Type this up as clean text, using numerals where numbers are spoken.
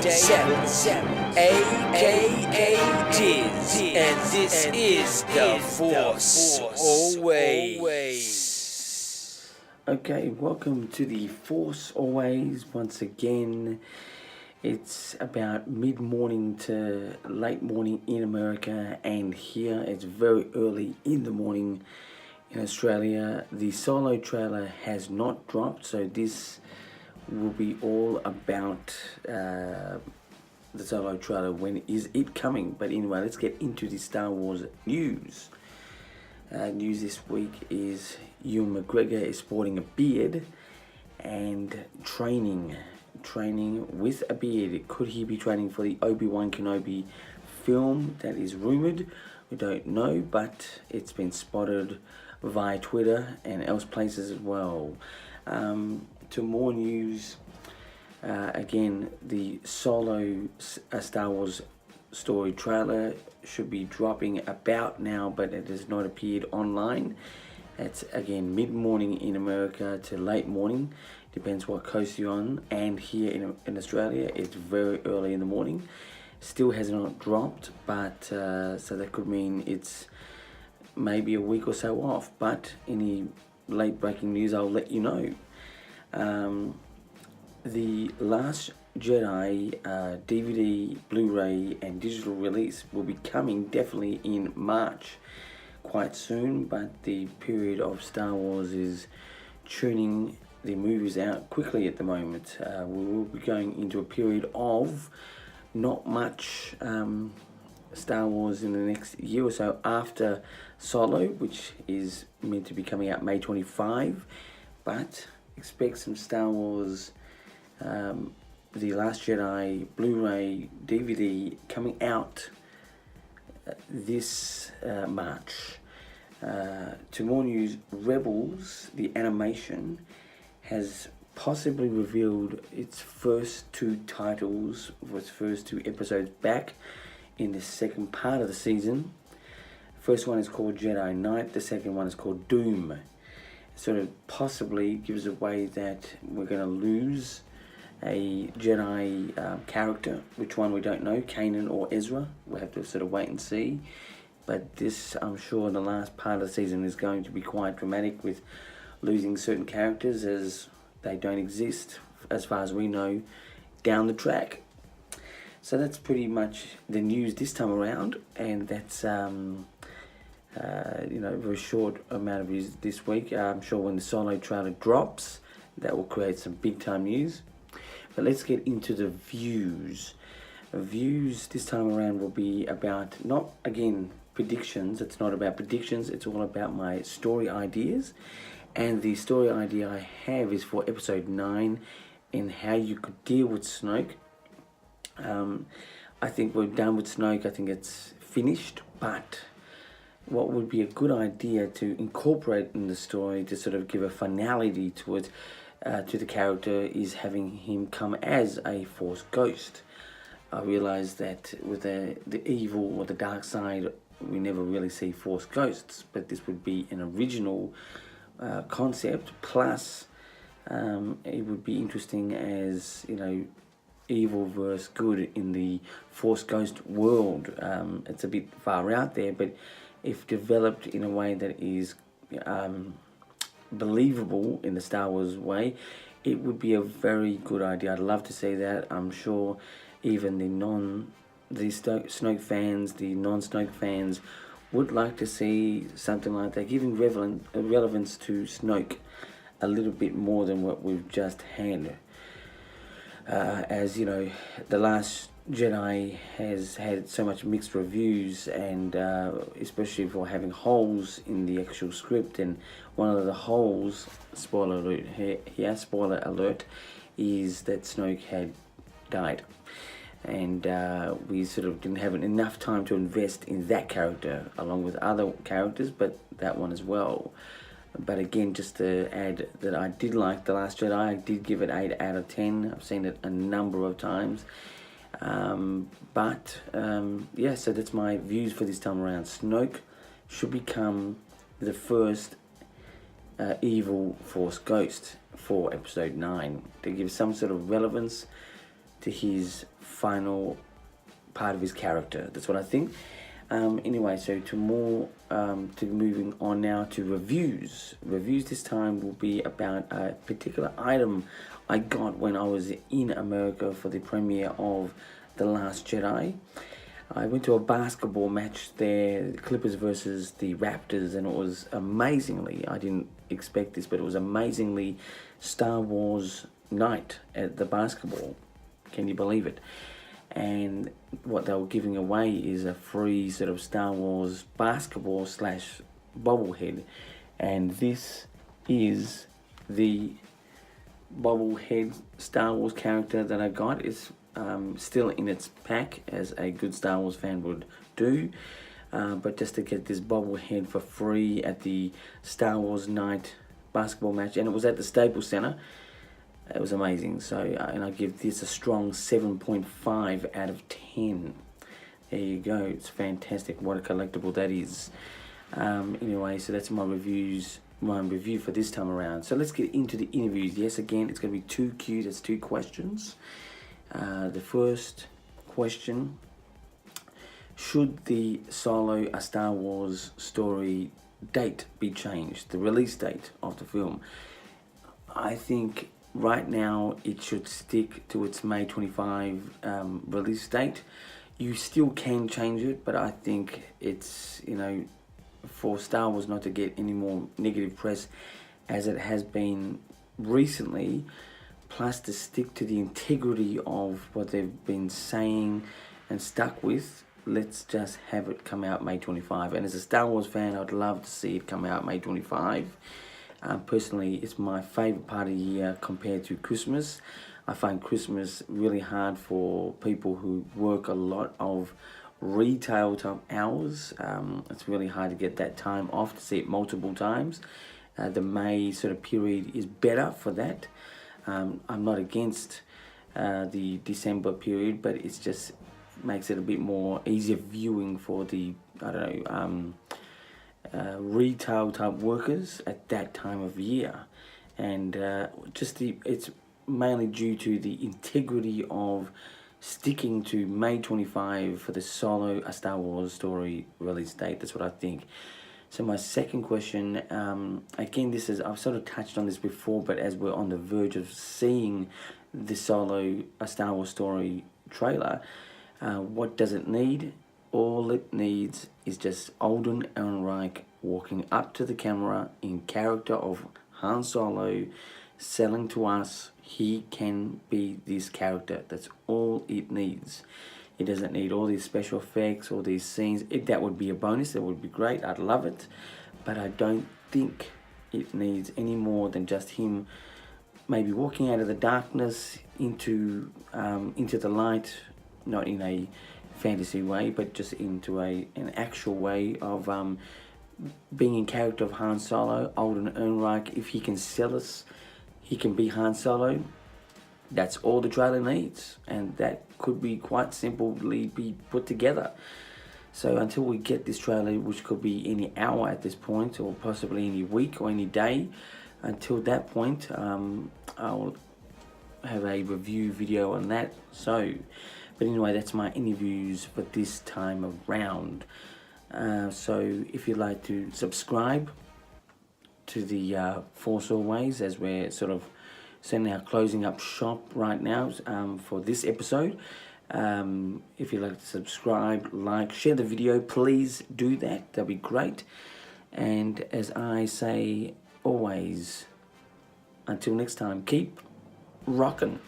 777, aka Diz, and this is The Force Always. Okay, welcome to The Force Always. Once again, it's about mid-morning to late morning in America, and here it's very early in the morning in Australia. The Solo trailer has not dropped, so this will be all about the Solo trailer. When is it coming? But anyway, let's get into the Star Wars news. News this week is Ewan McGregor is sporting a beard and training with a beard. Could he be training for the Obi-Wan Kenobi film that is rumored? We don't know, but it's been spotted via Twitter and else places as well. To more news, again, the Solo Star Wars story trailer should be dropping about now, but it has not appeared online. It's again mid-morning in America to late morning, depends what coast you're on, and here in Australia it's very early in the morning. Still has not dropped, but so that could mean it's maybe a week or so off, but any late breaking news I'll let you know. The Last Jedi DVD, Blu-ray and digital release will be coming definitely in March, quite soon, but the period of Star Wars is churning the movies out quickly at the moment. We will be going into a period of not much Star Wars in the next year or so after Solo, which is meant to be coming out May 25, but expect some Star Wars The Last Jedi Blu-ray DVD coming out this March. To more news, Rebels, the animation, has possibly revealed its first two titles, for its first two episodes back in the second part of the season. First one is called Jedi Knight, the second one is called Doom. It sort of possibly gives away that we're going to lose a Jedi character. Which one we don't know, Kanan or Ezra. We'll have to sort of wait and see. But this, I'm sure, the last part of the season is going to be quite dramatic with losing certain characters as they don't exist, as far as we know, down the track. So that's pretty much the news this time around, and that's a very short amount of news this week. I'm sure when the Solo trailer drops, that will create some big time news. But let's get into the views. Views this time around will be about, not again predictions, it's not about predictions, it's all about my story ideas. And the story idea I have is for episode 9 and how you could deal with Snoke. I think we're done with Snoke, I think it's finished, but what would be a good idea to incorporate in the story to sort of give a finality to it, to the character, is having him come as a Force ghost. I realize that with the evil or the dark side, we never really see Force ghosts, but this would be an original concept. Plus, it would be interesting as, evil versus good in the Force ghost world. It's a bit far out there, but if developed in a way that is believable in the Star Wars way, it would be a very good idea. I'd love to see that. I'm sure even the Snoke fans, the non-Snoke fans, would like to see something like that, giving relevance to Snoke a little bit more than what we've just had. As you know, The Last Jedi has had so much mixed reviews, and especially for having holes in the actual script. And one of the holes, spoiler alert here, spoiler alert, is that Snoke had died. And we sort of didn't have enough time to invest in that character along with other characters, but that one as well. But again, just to add that I did like The Last Jedi. I did give it 8 out of 10. I've seen it a number of times. So that's my views for this time around. Snoke should become the first evil Force ghost for episode 9 to give some sort of relevance to his final part of his character. That's what I think. Anyway, so to moving on now to reviews. Reviews this time will be about a particular item I got when I was in America for the premiere of The Last Jedi. I went to a basketball match there, the Clippers versus the Raptors, and it was amazingly, I didn't expect this, but it was amazingly Star Wars night at the basketball. Can you believe it? And what they were giving away is a free sort of Star Wars basketball / bobblehead. And this is the bobblehead Star Wars character that I got. It's still in its pack, as a good Star Wars fan would do. But just to get this bobblehead for free at the Star Wars night basketball match, and it was at the Staples Center. It was amazing. So, and I give this a strong 7.5 out of 10. There you go. It's fantastic. What a collectible that is. Anyway, so that's my review for this time around. So let's get into the interviews. Yes, again, it's going to be 2 Qs. It's 2 questions. The first question: should the Solo A Star Wars Story date be changed? The release date of the film. I think right now it should stick to its May 25 release date. You still can change it, but I think it's, for Star Wars not to get any more negative press as it has been recently, plus to stick to the integrity of what they've been saying and stuck with, let's just have it come out May 25. And as a Star Wars fan, I'd love to see it come out May 25. Personally, it's my favourite part of the year compared to Christmas. I find Christmas really hard for people who work a lot of retail type hours. It's really hard to get that time off to see it multiple times. The May sort of period is better for that. I'm not against the December period, but it's just makes it a bit more easier viewing for the, retail type workers at that time of year. And it's mainly due to the integrity of sticking to May 25 for the Solo A Star Wars Story release date. That's what I think. So my second question, again, I've sort of touched on this before, but as we're on the verge of seeing the Solo A Star Wars Story trailer, what does it need? All it needs is just Alden Ehrenreich walking up to the camera in character of Han Solo, selling to us he can be this character. That's all it needs. It doesn't need all these special effects, all these scenes. If that would be a bonus, that would be great. I'd love it. But I don't think it needs any more than just him maybe walking out of the darkness into the light, not in a fantasy way, but just into an actual way of being in character of Han Solo, Alden Ehrenreich. If he can sell us, he can be Han Solo. That's all the trailer needs, and that could be quite simply be put together. So until we get this trailer, which could be any hour at this point, or possibly any week or any day, until that point, I'll have a review video on that. But anyway, that's my interviews for this time around. So if you'd like to subscribe to the Force Always, as we're sort of sending our closing up shop right now for this episode. If you'd like to subscribe, like, share the video, please do that. That'd be great. And as I say always, until next time, keep rocking.